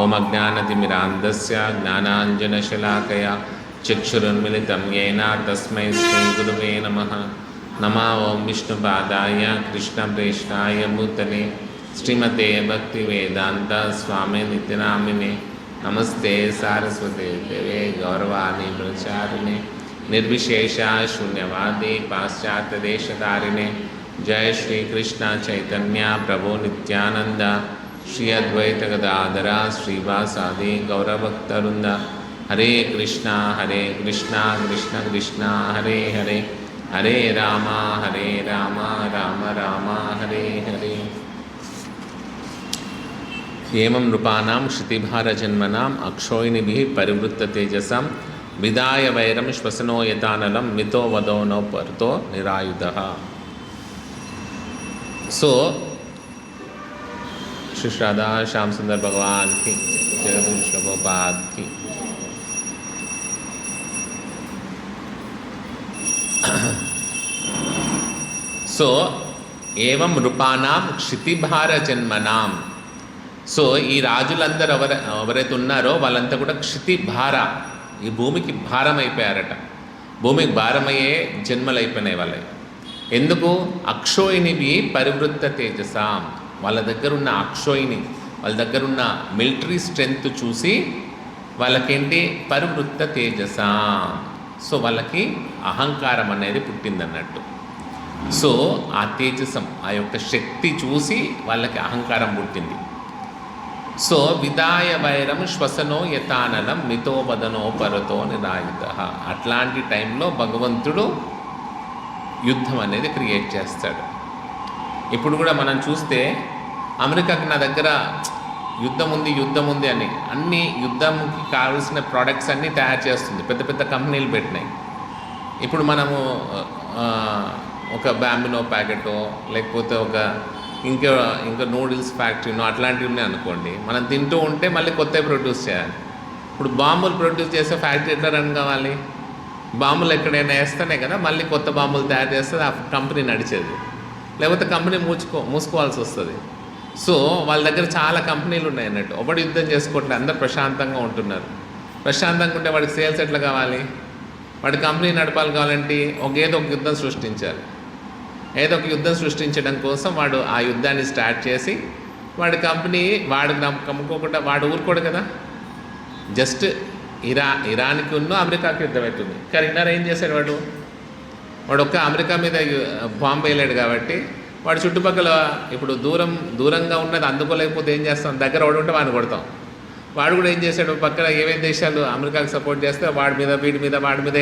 ఓం అజ్ఞానతిమిరాంధస్య జ్ఞానాంజనశలాకయా చక్షురున్మిళితం యేన తస్మై శ్రీగురువే నమః. నమో ఓం విష్ణుపాదాయ కృష్ణప్రేష్ఠాయ భూతలే శ్రీమతే భక్తివేదాంత స్వామి నిత్యనామినే. నమస్తే సారస్వతే దేవే గౌరవాణి ప్రచారిణే నిర్విశేష శూన్యవాది పాశ్చాత్యదేశధారిణే. జయ శ్రీకృష్ణ చైతన్య ప్రభు నిత్యానంద శ్రీ అద్వైత గదాధర శ్రీవాసాది గౌరభక్తవృంద. హరే కృష్ణ కృష్ణ కృష్ణ హరే హరే, హరే రామ రామ రామ హరే హరే. ఏమం నృపానాం క్షితిభారజన్మనాం అక్షోయినిభిః పరివృత్తతేజసాం విదాయ వైరం శ్వసనో యథానలం మితో వదో నో పరుతో నిరాయుధః. సో श्री राधा श्याम सुंदर भगवान की, जगदीश प्रभुपाद की. సో ఏవం నృపానాం క్షితిభార జన్మనాం. సో ఈ రాజులందరూ ఎవరైతే ఉన్నారో వాళ్ళంతా కూడా క్షితిభార, ఈ భూమికి భారం అయిపోయారట. భూమికి భారమయ్యే జన్మలు అయిపోయినాయి వాళ్ళవి. ఎందుకు? అక్షోయినివి పరివృత్త తేజసాం. వాళ్ళ దగ్గర ఉన్న అక్షోయిని, వాళ్ళ దగ్గర ఉన్న మిలిటరీ స్ట్రెంగ్త్ చూసి వాళ్ళకేంటి పరివృత్త తేజసా. సో వాళ్ళకి అహంకారం అనేది పుట్టిందన్నట్టు. సో ఆ తేజసం, ఆ యొక్క శక్తి చూసి వాళ్ళకి అహంకారం పుట్టింది. సో విదాయ వైరం శ్వసనో యథానలం మితో వదనో పరతో నిరాయుధః. అట్లాంటి టైంలో భగవంతుడు యుద్ధం అనేది క్రియేట్ చేస్తాడు. ఇప్పుడు కూడా మనం చూస్తే అమెరికాకి నా దగ్గర యుద్ధం ఉంది అని అన్ని యుద్ధంకి కావాల్సిన ప్రోడక్ట్స్ అన్నీ తయారు చేస్తుంది, పెద్ద పెద్ద కంపెనీలు పెట్టినాయి. ఇప్పుడు మనము ఒక బ్యాంబినో ప్యాకెటో లేకపోతే ఒక ఇంకా నూడిల్స్ ఫ్యాక్టరీనో అట్లాంటివి ఉన్నాయి అనుకోండి, మనం తింటూ ఉంటే మళ్ళీ కొత్తవి ప్రొడ్యూస్ చేయాలి. ఇప్పుడు బాంబులు ప్రొడ్యూస్ చేసే ఫ్యాక్టరీ ఎట్లా రన్ కావాలి? బాంబులు ఎక్కడైనా వేస్తేనే కదా మళ్ళీ కొత్త బాంబులు తయారు చేస్తే ఆ కంపెనీ నడిచేది, లేకపోతే కంపెనీ మూసుకోవాల్సి వస్తుంది. సో వాళ్ళ దగ్గర చాలా కంపెనీలు ఉన్నాయి అన్నట్టు. ఒకటి యుద్ధం చేసుకోవట్లేదు, అందరు ప్రశాంతంగా ఉంటున్నారు. ప్రశాంతంగా ఉంటే వాడికి సేల్స్ ఎట్లా కావాలి? వాడి కంపెనీ నడపాలి కావాలంటే ఏదో ఒక యుద్ధం సృష్టించాలి. ఏదో ఒక యుద్ధం సృష్టించడం కోసం వాడు ఆ యుద్ధాన్ని స్టార్ట్ చేసి వాడి కంపెనీ వాడు కమ్ముకోకుండా వాడు ఊరుకోడు కదా. జస్ట్ ఇరాన్కి ఉన్న అమెరికాకి యుద్ధం అవుతుంది. కానీ ఇన్నర్ ఏం చేశాడు వాడు ఒక్క అమెరికా మీద బాంబు వేయలేడు కాబట్టి వాడు చుట్టుపక్కల ఇప్పుడు దూరంగా ఉన్నది అందుకోలేకపోతే ఏం చేస్తాం, దగ్గర వాడు ఉంటే వాడిని కొడతాం. వాడు కూడా ఏం చేశాడు, పక్కన ఏమేమి దేశాలు అమెరికాకి సపోర్ట్ చేస్తే వాడి మీద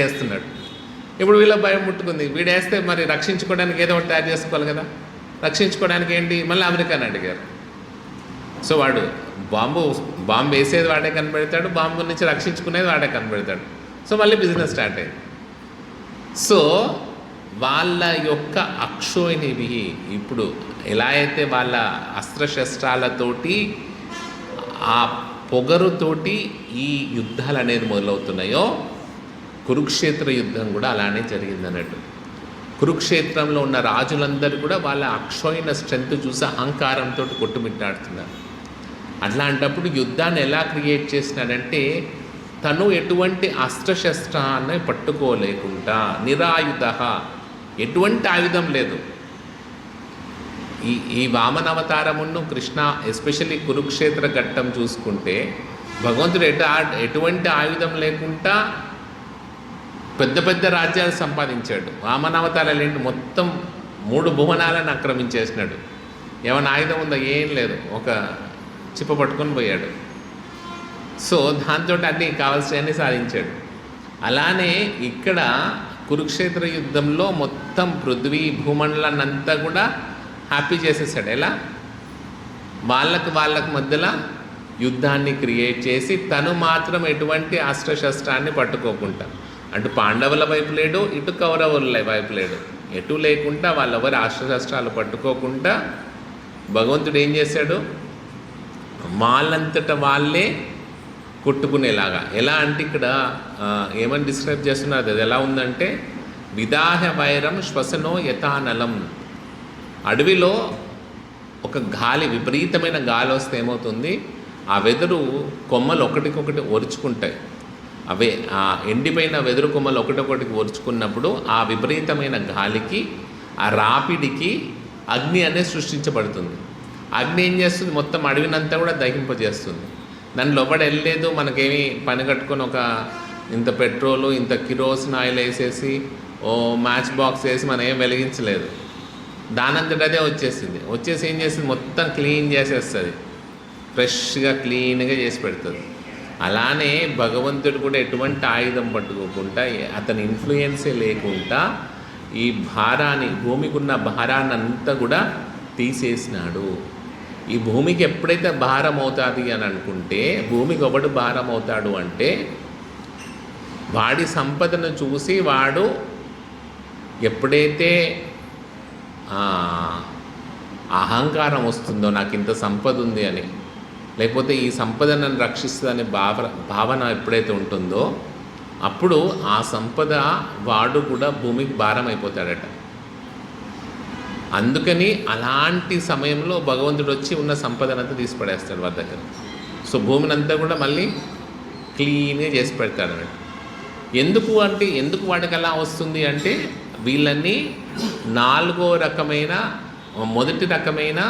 వేస్తున్నాడు. ఇప్పుడు వీళ్ళ భయం ముట్టుకుంది, వీడు వేస్తే మరి రక్షించుకోవడానికి ఏదో ఒకటి తయారు చేసుకోవాలి కదా. రక్షించుకోవడానికి ఏంటి, మళ్ళీ అమెరికాని అడిగారు. సో వాడు బాంబు వేసేది వాడే కనిపెడతాడు, బాంబు నుంచి రక్షించుకునేది వాడే కనిపెడతాడు. సో మళ్ళీ బిజినెస్ స్టార్ట్ అయింది. సో వాళ్ళ యొక్క అక్షోయినివి ఇప్పుడు ఎలా అయితే వాళ్ళ అస్త్రశస్త్రాలతోటి ఆ పొగరుతోటి ఈ యుద్ధాలు అనేది మొదలవుతున్నాయో, కురుక్షేత్ర యుద్ధం కూడా అలానే జరిగిందన్నట్టు. కురుక్షేత్రంలో ఉన్న రాజులందరూ కూడా వాళ్ళ అక్షోయిన స్ట్రెంత్ చూసి అహంకారంతో కొట్టుమిట్టాడుతున్నారు. అట్లాంటప్పుడు యుద్ధాన్ని ఎలా క్రియేట్ చేసినాడంటే, తను ఎటువంటి అస్త్రశస్త్రాన్ని పట్టుకోలేకుండా నిరాయుధః, ఎటువంటి ఆయుధం లేదు. ఈ వామన అవతారమును కృష్ణ ఎస్పెషల్లీ కురుక్షేత్ర ఘట్టం చూసుకుంటే భగవంతుడు ఎటువంటి ఆయుధం లేకుండా పెద్ద పెద్ద రాజ్యాలు సంపాదించాడు. వామన అవతారాలు ఏంటి, మొత్తం 3 భువనాలను ఆక్రమించేసినాడు. ఏమైనా ఆయుధం ఉందా? ఏం లేదు, ఒక చిప్ప పట్టుకొని పోయాడు. సో దాంతో అన్నీ కావాల్సినవన్నీ సాధించాడు. అలానే ఇక్కడ కురుక్షేత్ర యుద్ధంలో మొత్తం పృథ్వీ భూమండలాన్నంతా కూడా హ్యాపీ చేసేసాడు. ఎలా? వాళ్ళకు మధ్యలో యుద్ధాన్ని క్రియేట్ చేసి తను మాత్రం ఎటువంటి అస్త్రశస్త్రాన్ని పట్టుకోకుండా, అటు పాండవుల వైపు లేడు, ఇటు కౌరవుల వైపు లేడు, ఎటు లేకుండా వాళ్ళెవరు అస్త్రశస్త్రాలు పట్టుకోకుండా భగవంతుడు ఏం చేశాడు, వాళ్ళంతట వాళ్ళే కొట్టుకునేలాగా. ఎలా అంటే ఇక్కడ ఏమని డిస్క్రైబ్ చేస్తున్నారు, అది ఎలా ఉందంటే విదాహ వైరం శ్వసనో యథానలం. అడవిలో ఒక గాలి, విపరీతమైన గాలి వస్తే ఏమవుతుంది, ఆ వెదురు కొమ్మలు ఒకటికొకటి ఒరుచుకుంటాయి. అవే ఆ ఎండిపోయిన వెదురు కొమ్మలు ఒకటొకటికి ఒరుచుకున్నప్పుడు ఆ విపరీతమైన గాలికి, ఆ రాపిడికి అగ్ని అనేది సృష్టించబడుతుంది. అగ్ని ఏం చేస్తుంది? మొత్తం అడవినంతా కూడా దహింపజేస్తుంది. దాంట్లో లోపల వెళ్ళలేదు, మనకేమి పని కట్టుకొని ఒక ఇంత పెట్రోలు ఇంత కిరోసిన్ ఆయిల్ వేసేసి ఓ మ్యాచ్ బాక్స్ వేసి మనం ఏం వెలిగించలేదు. దానంతట అదే వచ్చేసి ఏం చేస్తుంది? మొత్తం క్లీన్ చేసేస్తుంది, ఫ్రెష్గా క్లీన్గా చేసి పెడుతుంది. అలానే భగవంతుడు కూడా ఎటువంటి ఆయుధం పట్టుకోకుండా, అతని ఇన్ఫ్లుయెన్సే లేకుండా ఈ భారాన్ని, భూమికి ఉన్న భారాన్ని అంతా కూడా తీసేసినాడు. ఈ భూమికి ఎప్పుడైతే భారం అవుతుంది అని అనుకుంటే, భూమికి ఒకడు భారం అవుతాడు అంటే వాడి సంపదను చూసి వాడు ఎప్పుడైతే అహంకారం వస్తుందో, నాకు ఇంత సంపద ఉంది అని, లేకపోతే ఈ సంపద నన్ను రక్షిస్తుందనే భావన ఎప్పుడైతే ఉంటుందో అప్పుడు ఆ సంపద వాడు కూడా భూమికి భారం అయిపోతాడట. అందుకని అలాంటి సమయంలో భగవంతుడు వచ్చి ఉన్న సంపదనంతా తీసి పడేస్తాడు వారి దగ్గర. సో భూమిని అంతా కూడా మళ్ళీ క్లీన్గా చేసి పెడతాడు అన్నట్టు. ఎందుకు వాడికి అలా వస్తుంది అంటే, వీళ్ళని 4వ రకమైన, మొదటి రకమైన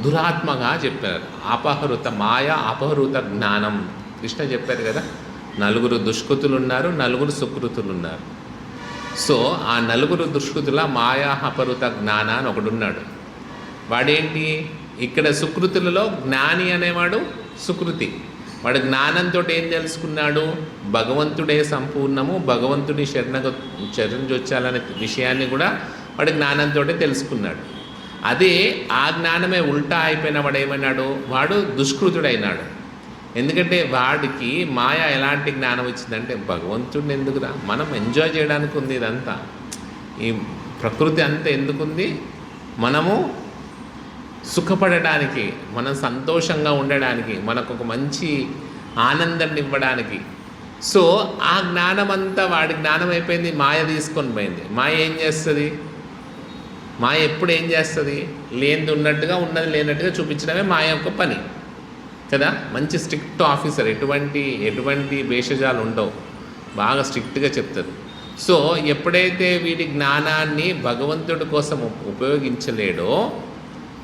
దురాత్మగా చెప్పారు. అపహృత మాయ, అపహృత జ్ఞానం. కృష్ణ చెప్పారు కదా, 4 దుష్కృతులు ఉన్నారు, 4 సుకృతులు ఉన్నారు. సో ఆ 4 దుష్కృతుల మాయా అపహృత జ్ఞాన అని ఒకడున్నాడు. వాడేంటి? ఇక్కడ సుకృతులలో జ్ఞాని అనేవాడు సుకృతి. వాడు జ్ఞానంతో ఏం తెలుసుకున్నాడు? భగవంతుడే సంపూర్ణము, భగవంతుడి శరణొచ్చాలనే విషయాన్ని కూడా వాడు జ్ఞానంతో తెలుసుకున్నాడు. అదే ఆ జ్ఞానమే ఉల్టా అయిపోయిన వాడు ఏమన్నాడు? వాడు దుష్కృతుడైనాడు. ఎందుకంటే వాడికి మాయ ఎలాంటి జ్ఞానం ఇచ్చిందంటే, భగవంతుడిని ఎందుకురా, మనం ఎంజాయ్ చేయడానికి ఉంది ఇదంతా, ఈ ప్రకృతి అంతా ఎందుకుంది, మనము సుఖపడడానికి, మనం సంతోషంగా ఉండడానికి, మనకు ఒక మంచి ఆనందాన్ని ఇవ్వడానికి. సో ఆ జ్ఞానం అంతా వాడి జ్ఞానం అయిపోయింది, మాయ తీసుకొని పోయింది. మాయ ఏం చేస్తుంది? మాయ ఎప్పుడు ఏం చేస్తుంది? లేనిది ఉన్నట్టుగా, ఉన్నది లేనట్టుగా చూపించడమే మాయ యొక్క పని కదా. మంచి స్ట్రిక్ట్ ఆఫీసర్, ఎటువంటి భేషజాలు ఉండవు, బాగా స్ట్రిక్ట్గా చెప్తారు. సో ఎప్పుడైతే వీడి జ్ఞానాన్ని భగవంతుడి కోసం ఉపయోగించలేడో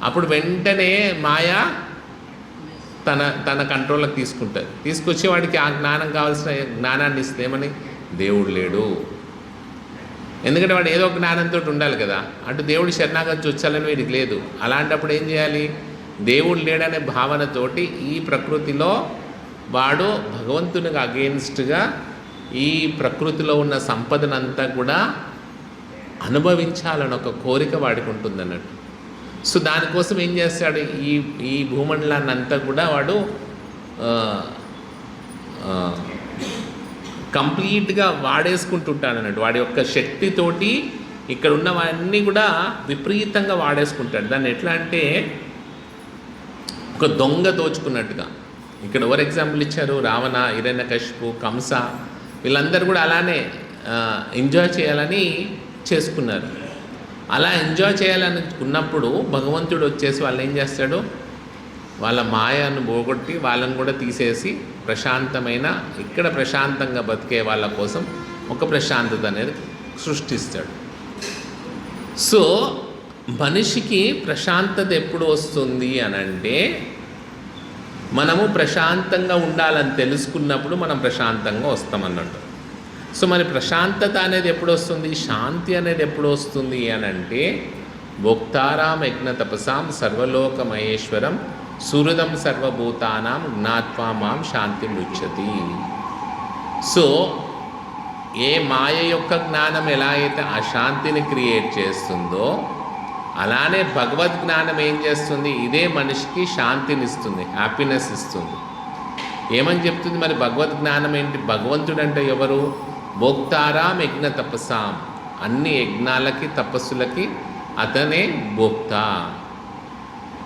అప్పుడు వెంటనే మాయ తన కంట్రోల్లోకి తీసుకుంటుంది. తీసుకొచ్చి వాడికి ఆ జ్ఞానం కావాల్సిన జ్ఞానాన్ని ఇస్తే ఏమని? దేవుడు లేడు. ఎందుకంటే వాడు ఏదో జ్ఞానంతో ఉండాలి కదా. అటు దేవుడి శరణాగతి వచ్చాలని వీడికి లేదు. అలాంటప్పుడు ఏం చేయాలి? దేవుడు లేడనే భావనతోటి ఈ ప్రకృతిలో వాడు భగవంతునికి అగెయిన్స్ట్గా ఈ ప్రకృతిలో ఉన్న సంపదనంతా కూడా అనుభవించాలని ఒక కోరిక వాడికి ఉంటుంది అన్నట్టు. సో దానికోసం ఏం చేస్తాడు? ఈ భూమండలాన్ని అంతా కూడా వాడు కంప్లీట్గా వాడేసుకుంటుంటాడు అన్నట్టు. వాడి యొక్క శక్తితోటి ఇక్కడ ఉన్నవన్నీ కూడా విపరీతంగా వాడేసుకుంటాడు. దాన్ని ఎట్లా అంటే ఒక దొంగ దోచుకున్నట్టుగా. ఇక్కడ ఎవరు ఎగ్జాంపుల్ ఇచ్చారు? రావణ, హిరణ్యకశిపు, కంస, వీళ్ళందరూ కూడా అలానే ఎంజాయ్ చేయాలని చేసుకున్నారు. అలా ఎంజాయ్ చేయాలనుకున్నప్పుడు భగవంతుడు వచ్చేసి వాళ్ళు ఏం చేస్తాడు? వాళ్ళ మాయను పోగొట్టి వాళ్ళని కూడా తీసేసి ప్రశాంతమైన, ఇక్కడ ప్రశాంతంగా బతికే వాళ్ళ కోసం ఒక ప్రశాంతత అనేది సృష్టిస్తాడు. సో మనిషికి ప్రశాంతత ఎప్పుడు వస్తుంది అని అంటే, మనము ప్రశాంతంగా ఉండాలని తెలుసుకున్నప్పుడు మనం ప్రశాంతంగా వస్తామన్నట్టు. సో మరి ప్రశాంతత అనేది ఎప్పుడు వస్తుంది? శాంతి అనేది ఎప్పుడు వస్తుంది అని అంటే, భోక్తారాం యజ్ఞ తపసాం సర్వలోక మహేశ్వరం సుహృదం సర్వభూతానాం జ్ఞాత్వా మాం శాంతి మృచ్చతి. సో ఏ మాయ యొక్క జ్ఞానం ఎలా అయితే అశాంతిని క్రియేట్ చేస్తుందో, అలానే భగవద్ జ్ఞానం ఏం చేస్తుంది? ఇదే మనిషికి శాంతిని ఇస్తుంది, హ్యాపీనెస్ ఇస్తుంది. ఏమని చెప్తుంది మరి భగవద్ జ్ఞానం ఏంటి? భగవంతుడు అంటే ఎవరు? భోక్తారాం యజ్ఞ తపసాం, అన్ని యజ్ఞాలకి తపస్సులకి అతనే భోక్త.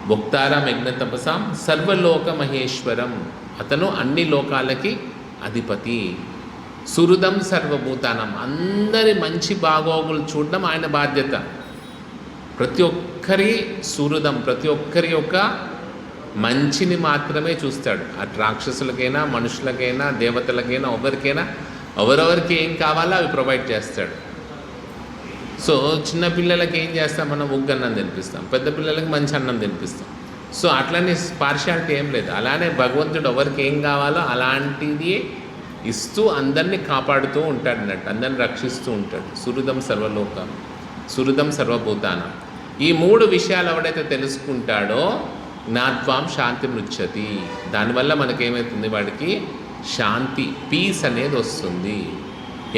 భోక్తారాం యజ్ఞ తపసాం సర్వలోక మహేశ్వరం, అతను అన్ని లోకాలకి అధిపతి. సుహృదం సర్వభూతానం, అందరి మంచి బాగోగులు చూడడం ఆయన బాధ్యత. ప్రతి ఒక్కరి సుహృదం, ప్రతి ఒక్కరి యొక్క మంచిని మాత్రమే చూస్తాడు. అటు రాక్షసులకైనా, మనుషులకైనా, దేవతలకైనా, ఎవరెవరికి ఏం కావాలో అవి ప్రొవైడ్ చేస్తాడు. సో చిన్నపిల్లలకి ఏం చేస్తాం మనం? ఉగ్గన్నం తినిపిస్తాం, పెద్ద పిల్లలకి మంచి అన్నం తినిపిస్తాం. సో అట్లనే పార్షియాలిటీ ఏం లేదు. అలానే భగవంతుడు ఎవరికి ఏం కావాలో అలాంటిది ఇస్తూ అందరినీ కాపాడుతూ ఉంటాడు అన్నట్టు, అందరిని రక్షిస్తూ ఉంటాడు. సుహృదం సర్వలోకం, సుహృదం సర్వభూతానం. ఈ 3 విషయాలు ఎవడైతే తెలుసుకుంటాడో జ్ఞాత్వాం శాంతి మృచ్చతి, దానివల్ల మనకేమవుతుంది? వాడికి శాంతి, పీస్ అనేది వస్తుంది.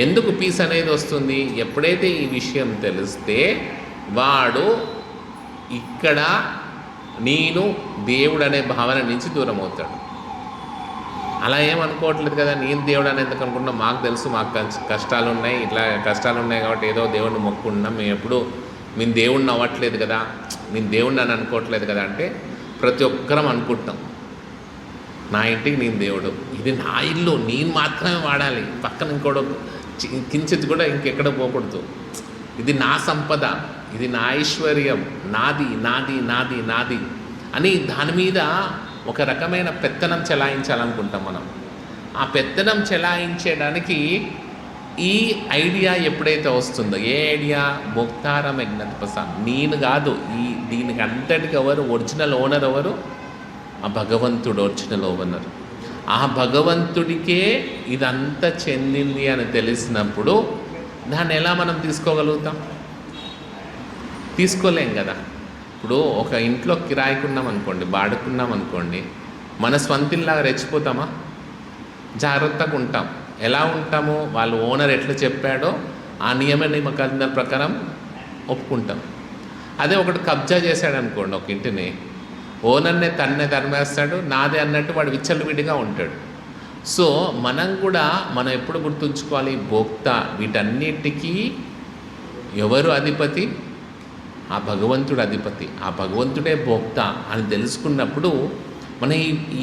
ఎందుకు పీస్ అనేది వస్తుంది? ఎప్పుడైతే ఈ విషయం తెలిస్తే వాడు ఇక్కడ నేను దేవుడు అనే భావన నుంచి దూరం అవుతాడు. అలా ఏమనుకోవట్లేదు కదా, నేను దేవుడు అని ఎందుకు అనుకుంటున్నాం? మాకు తెలుసు, మాకు కష్టాలు ఉన్నాయి, ఇట్లా కష్టాలు ఉన్నాయి కాబట్టి ఏదో దేవుడిని మొక్కుకుంటున్నాం, మేము ఎప్పుడు మేము దేవుడిని అవ్వట్లేదు కదా, నేను దేవుడిని అని అనుకోవట్లేదు కదా అంటే ప్రతి ఒక్కరం అనుకుంటాం, నా ఇంటికి నేను దేవుడు, ఇది నా ఇల్లు, నేను మాత్రమే వాడాలి, పక్కన ఇంకోటి కించిత్ కూడా ఇంకెక్కడ పోకూడదు, ఇది నా సంపద, ఇది నా ఐశ్వర్యం, నాది నాది నాది నాది అని దాని మీద ఒక రకమైన పెత్తనం చెలాయించాలనుకుంటాం మనం. ఆ పెత్తనం చెలాయించడానికి ఈ ఐడియా ఎప్పుడైతే వస్తుందో, ఏ ఐడియా? భోక్తారం యజ్ఞత్పసాం, నేను కాదు, దీనికి అంతటికి ఎవరు ఒరిజినల్ ఓనర్? ఎవరు? ఆ భగవంతుడు ఒరిజినల్ ఓనర్. ఆ భగవంతుడికే ఇదంతా చెందింది అని తెలిసినప్పుడు దాన్ని ఎలా మనం తీసుకోగలుగుతాం? తీసుకోలేం కదా. ఇప్పుడు ఒక ఇంట్లో కిరాయికున్నాం అనుకోండి, బాడుకున్నాం అనుకోండి, మన స్వంతిల్లాగా రెచ్చిపోతామా? జాగ్రత్తగా ఉంటాం. ఎలా ఉంటాము? వాళ్ళు ఓనర్ ఎట్లా చెప్పాడో ఆ నియమాల ప్రకారం ఒప్పుకుంటాం. అదే ఒకటి కబ్జా చేశాడు అనుకోండి ఒక ఇంటిని, ఓనర్నే తరిమేస్తాడు, నాదే అన్నట్టు వాడు విచ్చలవిడిగా ఉంటాడు. సో మనం ఎప్పుడు గుర్తుంచుకోవాలి? భోక్త, వీటన్నిటికీ ఎవరు అధిపతి? ఆ భగవంతుడు అధిపతి, ఆ భగవంతుడే భోక్త అని తెలుసుకున్నప్పుడు మన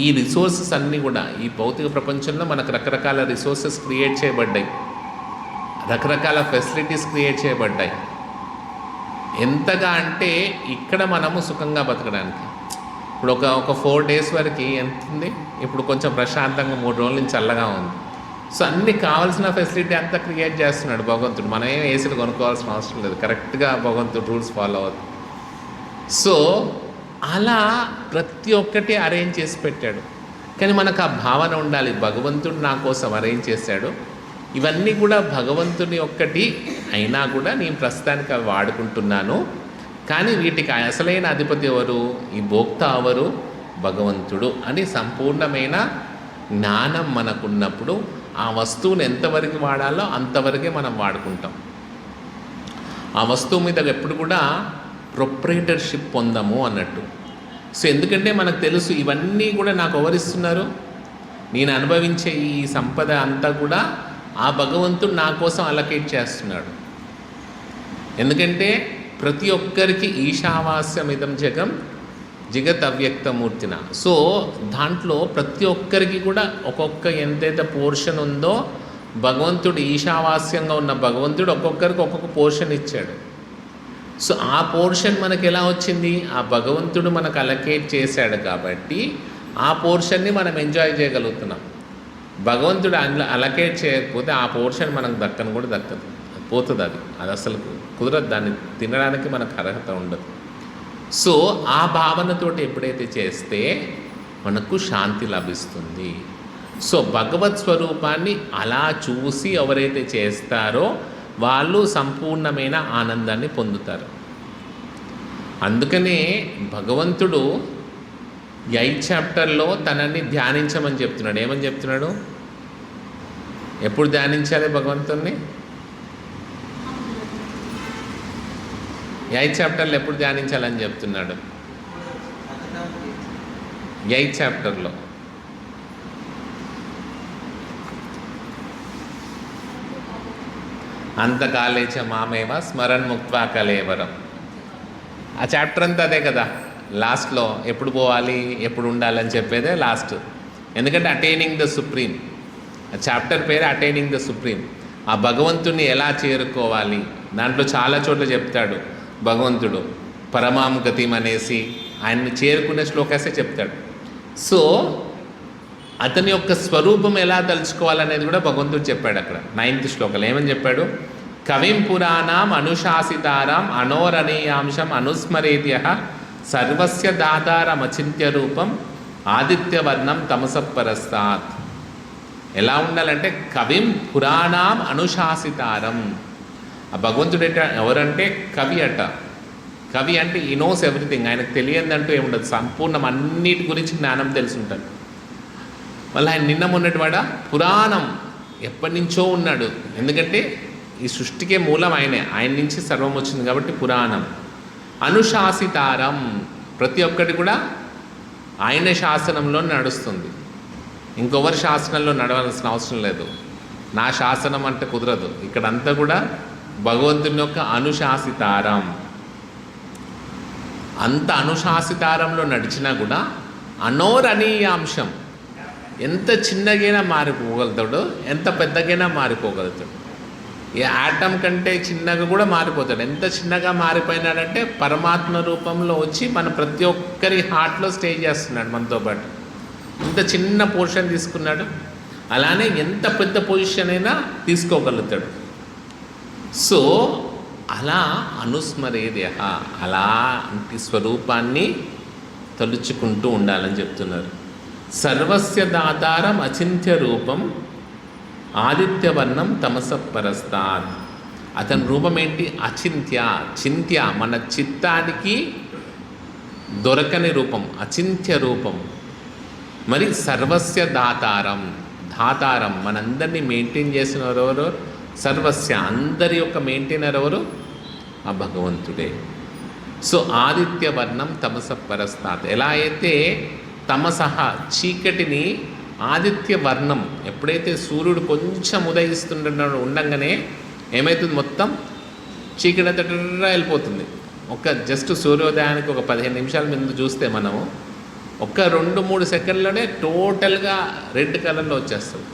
ఈ రిసోర్సెస్ అన్నీ కూడా ఈ భౌతిక ప్రపంచంలో మనకు రకరకాల రిసోర్సెస్ క్రియేట్ చేయబడ్డాయి, రకరకాల ఫెసిలిటీస్ క్రియేట్ చేయబడ్డాయి. ఎంతగా అంటే ఇక్కడ మనము సుఖంగా బతకడానికి ఇప్పుడు ఒక 4 days వరకు ఎంత ఉంది? ఇప్పుడు కొంచెం ప్రశాంతంగా 3 రోజుల నుంచి చల్లగా ఉంది. సో అన్ని కావాల్సిన ఫెసిలిటీ అంతా క్రియేట్ చేస్తున్నాడు భగవంతుడు. మనం ఏం ఏసీలు కొనుక్కోవాల్సిన అవసరం లేదు, కరెక్ట్గా భగవంతుడు రూల్స్ ఫాలో అవుతుంది. సో అలా ప్రతి ఒక్కటి అరేంజ్ చేసి పెట్టాడు. కానీ మనకు ఆ భావన ఉండాలి, భగవంతుడు నా కోసం అరేంజ్ చేశాడు, ఇవన్నీ కూడా భగవంతుని ఒక్కటి అయినా కూడా నేను ప్రస్తుతానికి అవి వాడుకుంటున్నాను, కానీ వీటికి అసలైన అధిపతి ఎవరు? ఈ భోక్త ఎవరు? భగవంతుడు అని సంపూర్ణమైన జ్ఞానం మనకున్నప్పుడు ఆ వస్తువుని ఎంతవరకు వాడాలో అంతవరకే మనం వాడుకుంటాం. ఆ వస్తువు మీద ఎప్పుడు కూడా ప్రొప్రైటర్షిప్ పొందము అన్నట్టు. సో ఎందుకంటే మనకు తెలుసు ఇవన్నీ కూడా నాకు ఎవరిస్తున్నారు? నేను అనుభవించే ఈ సంపద అంతా కూడా ఆ భగవంతుడు నా కోసం అలకేట్ చేస్తున్నాడు. ఎందుకంటే ప్రతి ఒక్కరికి ఈశావాస్యమిదం జగం జగత్ అవ్యక్తమూర్తిన. సో దాంట్లో ప్రతి ఒక్కరికి కూడా ఒక్కొక్క ఎంతైతే పోర్షన్ ఉందో భగవంతుడు, ఈశావాస్యంగా ఉన్న భగవంతుడు ఒక్కొక్కరికి ఒక్కొక్క పోర్షన్ ఇచ్చాడు. సో ఆ పోర్షన్ మనకు ఎలా వచ్చింది? ఆ భగవంతుడు మనకు అలకేట్ చేశాడు కాబట్టి ఆ పోర్షన్ని మనం ఎంజాయ్ చేయగలుగుతున్నాం. భగవంతుడు అలకేట్ చేయకపోతే ఆ పోర్షన్ మనకు దక్కను కూడా దక్కదు, పోతుంది, అది అసలు కుదరదు, దాన్ని తినడానికి మనకు అర్హత ఉండదు. సో ఆ భావనతోటి ఎప్పుడైతే చేస్తే మనకు శాంతి లభిస్తుంది. సో భగవత్ స్వరూపాన్ని అలా చూసి ఎవరైతే చేస్తారో వాళ్ళు సంపూర్ణమైన ఆనందాన్ని పొందుతారు. అందుకనే భగవంతుడు 8th chapterలో తనని ధ్యానించమని చెప్తున్నాడు. ఏమని చెప్తున్నాడు? ఎప్పుడు ధ్యానించాలి భగవంతుణ్ణి? 8th chapterలో ఎప్పుడు ధ్యానించాలని చెప్తున్నాడు? 8th chapterలో అంతకాలేచ మామేవ స్మరణ్ ముక్త్వా కలేవరం. ఆ చాప్టర్ అంతా అదే కదా. లాస్ట్లో ఎప్పుడు పోవాలి, ఎప్పుడు ఉండాలని చెప్పేదే లాస్ట్. ఎందుకంటే అటైనింగ్ ద సుప్రీం, ఆ చాప్టర్ పేరు అటైనింగ్ ద సుప్రీం. ఆ భగవంతుని ఎలా చేరుకోవాలి దాంట్లో చాలా చోట్ల చెప్తాడు భగవంతుడు. పరమాం గతిం అనేసి ఆయన్ని చేరుకునే శ్లోకాసే చెప్తాడు. సో అతని యొక్క స్వరూపం ఎలా తలుచుకోవాలనేది కూడా భగవంతుడు చెప్పాడు అక్కడ 9th శ్లోకంలో. ఏమని చెప్పాడు? కవిం పురాణం అనుశాసితారం అనోరణీయాంశం అనుస్మరేద్య సర్వస్య దాతారమచింత్య రూపం ఆదిత్యవర్ణం తమసపరస్తాత్. ఎలా ఉండాలంటే కవిం పురాణం అనుశాసితారం. ఆ భగవంతుడు ఎవరంటే కవి అట. కవి అంటే ఈ నోస్ ఎవ్రీథింగ్. ఆయనకు తెలియదంటూ ఏముండదు, సంపూర్ణం అన్నిటి గురించి జ్ఞానం తెలిసి ఉంటాడు. మళ్ళీ ఆయన నిన్న మొన్నటివాడ పురాణం ఎప్పటి నుంచో ఉన్నాడు. ఎందుకంటే ఈ సృష్టికే మూలం ఆయనే, ఆయన నుంచి సర్వం వచ్చింది కాబట్టి పురాణం. అనుశాసితారం, ప్రతి ఒక్కటి కూడా ఆయన శాసనంలో నడుస్తుంది. ఇంకొవరి శాసనంలో నడవాల్సిన అవసరం లేదు. నా శాసనం అంటే కుదరదు. ఇక్కడంతా కూడా భగవంతుని యొక్క అనుశాసితారం. అంత అనుశాసితారంలో నడిచినా కూడా అనోరణీయాంశం, ఎంత చిన్నగైనా మారిపోగలుగుతాడు, ఎంత పెద్దగైనా మారిపోగలుగుతాడు. ఈ ఆటం కంటే చిన్నగా కూడా మారిపోతాడు. ఎంత చిన్నగా మారిపోయినాడంటే పరమాత్మ రూపంలో వచ్చి మన ప్రతి ఒక్కరి హార్ట్లో స్టే చేస్తున్నాడు మనతో పాటు. ఇంత చిన్న పొజిషన్ తీసుకున్నాడు, అలానే ఎంత పెద్ద పొజిషన్ అయినా తీసుకోగలుగుతాడు. సో అలా అనుస్మరేద్య, అలాంటి స్వరూపాన్ని తలుచుకుంటూ ఉండాలని చెప్తున్నారు. సర్వస్య దాతారం అచింత్య రూపం ఆదిత్యవర్ణం తమసపరస్తాత్. అతని రూపం ఏంటి? అచింత్య. చింత్య మన చిత్తానికి దొరకని రూపం, అచింత్య రూపం. మరి సర్వస్య దాతారం, దాతారం మనందరినీ మెయింటైన్ చేసిన ఎవరు? సర్వస్య, అందరి యొక్క మెయింటైనర్ ఎవరు? ఆ భగవంతుడే. సో ఆదిత్యవర్ణం తమసపరస్తాత్. ఎలా అయితే తమసహ చీకటిని ఆదిత్యవర్ణం, ఎప్పుడైతే సూర్యుడు కొంచెం ఉదయిస్తుంటున్నాడు ఉండంగానే ఏమవుతుంది? మొత్తం చీకటి అంతా వెళ్ళిపోతుంది. జస్ట్ సూర్యోదయానికి ఒక 15 నిమిషాల ముందు చూస్తే మనము ఒక 2-3 సెకండ్లోనే టోటల్గా రెడ్ కలర్లో వచ్చేస్తుంది.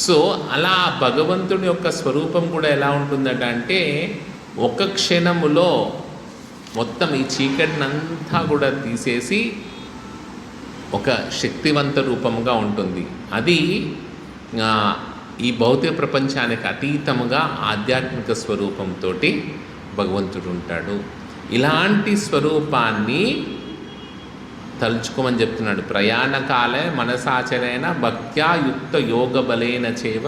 సో అలా భగవంతుడి యొక్క స్వరూపం కూడా ఎలా ఉంటుందట అంటే ఒక క్షణములో మొత్తం ఈ చీకటినంతా కూడా తీసేసి ఒక శక్తివంత రూపముగా ఉంటుంది. అది ఈ భౌతిక ప్రపంచానికి అతీతముగా ఆధ్యాత్మిక స్వరూపంతో భగవంతుడు ఉంటాడు. ఇలాంటి స్వరూపాన్ని తలుచుకోమని చెప్తున్నాడు. ప్రయాణకాలే మనసాచరైన భక్త్యా యుక్త యోగ బలేన చేవ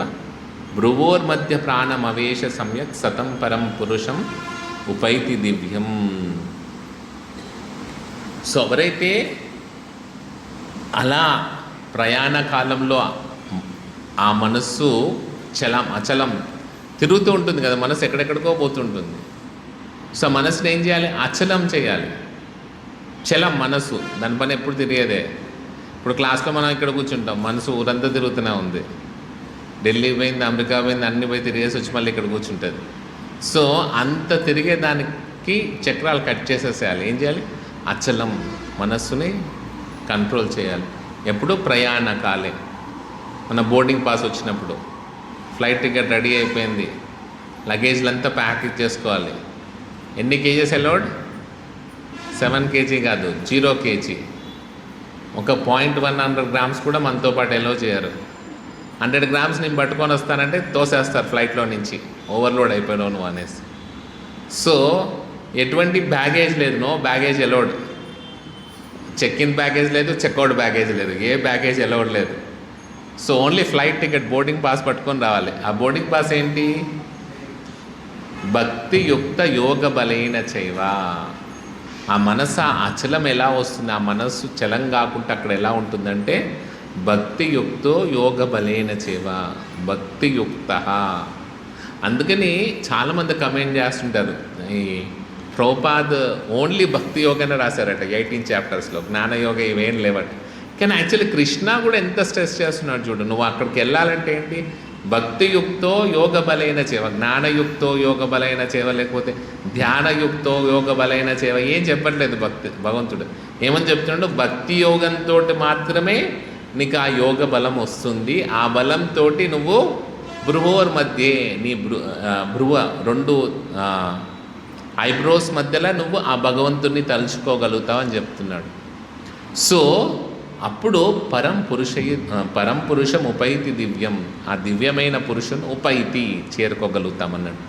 భ్రువోర్మధ్య ప్రాణమవేశ సమ్యక్ సతం పరం పురుషం ఉపైతి దివ్యం. సో ఎవరైతే అలా ప్రయాణ కాలంలో ఆ మనస్సు అచలం తిరుగుతూ ఉంటుంది కదా, మనసు ఎక్కడెక్కడికో పోతుంటుంది. సో మనసుని ఏం చేయాలి? అచలం చేయాలి. చలం మనసు, దాని పని ఎప్పుడు తిరిగేదే. ఇప్పుడు క్లాస్లో మనం ఇక్కడ కూర్చుంటాం, మనసు ఊరంతా తిరుగుతూనే ఉంది. ఢిల్లీ పోయింది, అమెరికా పోయింది, అన్ని పోయి తిరిగేసి వచ్చి మళ్ళీ ఇక్కడ కూర్చుంటుంది. సో అంత తిరిగేదానికి చక్రాలు కట్ చేసేసేయాలి. ఏం చేయాలి? అచలం మనస్సుని కంట్రోల్ చేయాలి. ఎప్పుడు? ప్రయాణకాలే. మన బోర్డింగ్ పాస్ వచ్చినప్పుడు ఫ్లైట్ టికెట్ రెడీ అయిపోయింది, లగేజ్లంతా ప్యాక్ చేసుకోవాలి. ఎన్ని కేజీస్ అలౌడ్? 7 kg కాదు, 0 kg. ఒక 0.100 grams కూడా మనతో పాటు ఎలో చేయరు. 100 grams నేను పట్టుకొని వస్తానంటే తోసేస్తారు ఫ్లైట్లో నుంచి, ఓవర్లోడ్ అయిపోయావు నువ్వు అనేసి. సో ఎటువంటి బ్యాగేజ్ లేదు, no baggage allowed. Check in baggage లేదు, చెక్అవుట్ బ్యాగేజ్ లేదు, ఏ బ్యాగేజ్ అలౌడ్ లేదు. So only flight ticket, boarding pass పట్టుకొని రావాలి. ఆ బోర్డింగ్ పాస్ ఏంటి? భక్తియుక్త యోగ బలైన చైవ. ఆ మనసు అచలం ఎలా వస్తుంది? ఆ మనస్సు చలం కాకుండా అక్కడ ఎలా ఉంటుందంటే భక్తియుక్తో యోగ బలైన చైవ, భక్తియుక్త. అందుకని చాలామంది కమెంట్ చేస్తుంటారు, ఈ ప్రభుపాద్ ఓన్లీ భక్తి యోగానే రాశారట 18 chapters, జ్ఞానయోగ ఇవేం లేవట. కానీ యాక్చువల్లీ కృష్ణ కూడా ఎంత స్ట్రెస్ చేస్తున్నాడు చూడు. నువ్వు అక్కడికి వెళ్ళాలంటే ఏంటి? భక్తియుక్తో యోగ బలైన చేవ, జ్ఞానయుక్తో యోగ బలైన చేవ, లేకపోతే ధ్యానయుక్తో యోగ బలైన చేవ ఏం చెప్పట్లేదు భగవంతుడు. ఏమని చెప్తున్నాడు? భక్తి యోగంతో మాత్రమే నీకు ఆ యోగ బలం వస్తుంది. ఆ బలంతో నువ్వు భ్రువోర్ మధ్యే, నీ భ్రువ 2 ఐబ్రోస్ మధ్యలో నువ్వు ఆ భగవంతుడిని తలుచుకోగలుగుతావు అని చెప్తున్నాడు. సో అప్పుడు పరం పురుషం ఉపైతి దివ్యం, ఆ దివ్యమైన పురుషుని ఉపైతి చేరుకోగలుగుతామన్నాడు.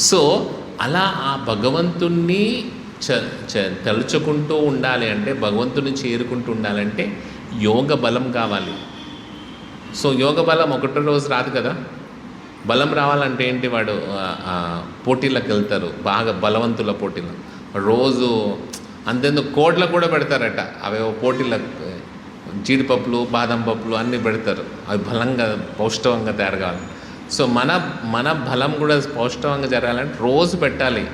సో అలా ఆ భగవంతుణ్ణి తలుచుకుంటూ ఉండాలి అంటే, భగవంతుని చేరుకుంటూ ఉండాలంటే యోగ బలం కావాలి. సో యోగ బలం ఒకటో రోజు రాదు కదా. బలం రావాలంటే ఏంటి, వాడు పోటీలకు వెళ్తారు, బాగా బలవంతుల పోటీలు, రోజు అంతెందుకు కోడ్లకు కూడా పెడతారట, అవేవో పోటీలకు జీడిపప్పులు బాదం పప్పులు అన్నీ పెడతారు, అవి బలంగా పౌష్టికంగా తయారు కావాలి. సో మన బలం కూడా పౌష్టికంగా జరగాలంటే రోజు పెట్టాలి.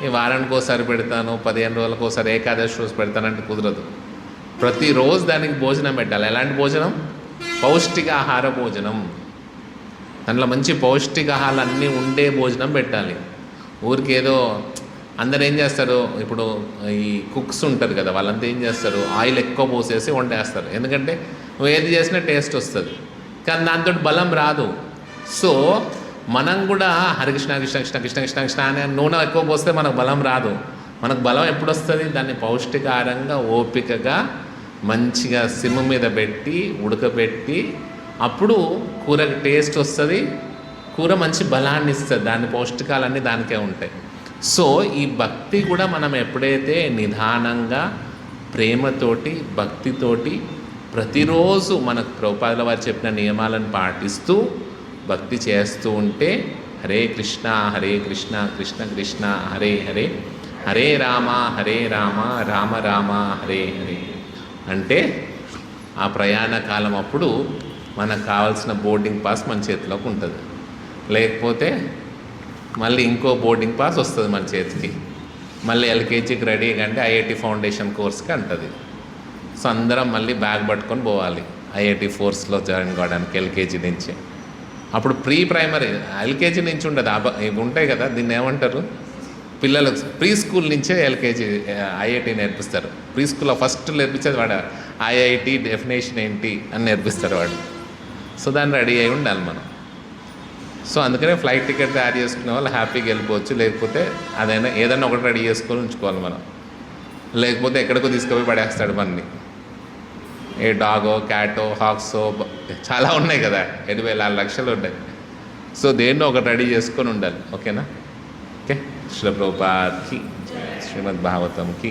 ఈ వారానికి ఒకసారి పెడతాను, 15 రోజులకు ఒకసారి ఏకాదశి రోజు పెడతానంటే కుదరదు. ప్రతిరోజు దానికి భోజనం పెట్టాలి. ఎలాంటి భోజనం? పౌష్టికాహార భోజనం. దాంట్లో మంచి పౌష్టికాహారాలు అన్నీ ఉండే భోజనం పెట్టాలి. ఊరికి ఏదో అందరు ఏం చేస్తారు, ఇప్పుడు ఈ కుక్స్ ఉంటారు కదా, వాళ్ళంతా ఏం చేస్తారు, ఆయిల్ ఎక్కువ పోసేసి వండేస్తారు. ఎందుకంటే నువ్వు ఏది చేసినా టేస్ట్ వస్తుంది, కానీ దాంతో బలం రాదు. సో మనం కూడా హరికృష్ణ కృష్ణ కృష్ణ కృష్ణ కృష్ణ కృష్ణ అనే నూనె ఎక్కువ పోస్తే మనకు బలం రాదు. మనకు బలం ఎప్పుడు వస్తుంది? దాన్ని పౌష్టికారంగా ఓపికగా మంచిగా సిమ్ మీద పెట్టి ఉడకబెట్టి అప్పుడు కూరకి టేస్ట్ వస్తుంది, కూర మంచి బలాన్ని ఇస్తుంది, దాని పౌష్టికాలన్నీ దానికే ఉంటాయి. సో ఈ భక్తి కూడా మనం ఎప్పుడైతే నిదానంగా ప్రేమతోటి భక్తితోటి ప్రతిరోజు మనకు ప్రభుపాదుల వారు చెప్పిన నియమాలను పాటిస్తూ భక్తి చేస్తూ ఉంటే, హరే కృష్ణ కృష్ణ కృష్ణ హరే హరే, హరే రామ రామ రామ హరే హరే అంటే ఆ ప్రయాణ కాలం అప్పుడు మనకు కావాల్సిన బోర్డింగ్ పాస్ మన చేతిలోకి ఉంటుంది. లేకపోతే మళ్ళీ ఇంకో బోర్డింగ్ పాస్ వస్తుంది మన చేతికి, మళ్ళీ ఎల్కేజీకి రెడీ అంటే ఐఐటి ఫౌండేషన్ కోర్స్కి అంటుంది. సో అందరం మళ్ళీ బ్యాగ్ పట్టుకొని పోవాలి ఐఐటి ఫోర్స్లో జాయిన్ కావడానికి ఎల్కేజీ నుంచి. అప్పుడు ప్రీ ప్రైమరీ ఎల్కేజీ నుంచి ఉండదు, ఇవి ఉంటాయి కదా, దీన్ని ఏమంటారు, పిల్లలకు ప్రీ స్కూల్ నుంచే ఎల్కేజీ ఐఐటి నేర్పిస్తారు. ప్రీ స్కూల్లో ఫస్ట్ నేర్పించేది వాడు ఐఐటి డెఫినేషన్ ఏంటి అని నేర్పిస్తారు వాడు. సో దాన్ని రెడీ అయి ఉండాలి మనం. సో అందుకనే ఫ్లైట్ టికెట్ తయారు చేసుకునే వాళ్ళు హ్యాపీగా వెళ్ళిపోవచ్చు, లేకపోతే ఏదైనా ఒకటి రెడీ చేసుకొని ఉంచుకోవాలి మనం, లేకపోతే ఎక్కడికో తీసుకుపోయి పడేస్తాడు మనని. ఏ డాగో క్యాటో హాక్సో చాలా ఉన్నాయి కదా, 70,000 లక్షలు ఉన్నాయి. సో దేన్నో ఒకటి రెడీ చేసుకొని ఉండాలి. ఓకేనా? ఓకే. శ్రీల ప్రభుపాద్కి శ్రీమద్ భాగవతంకి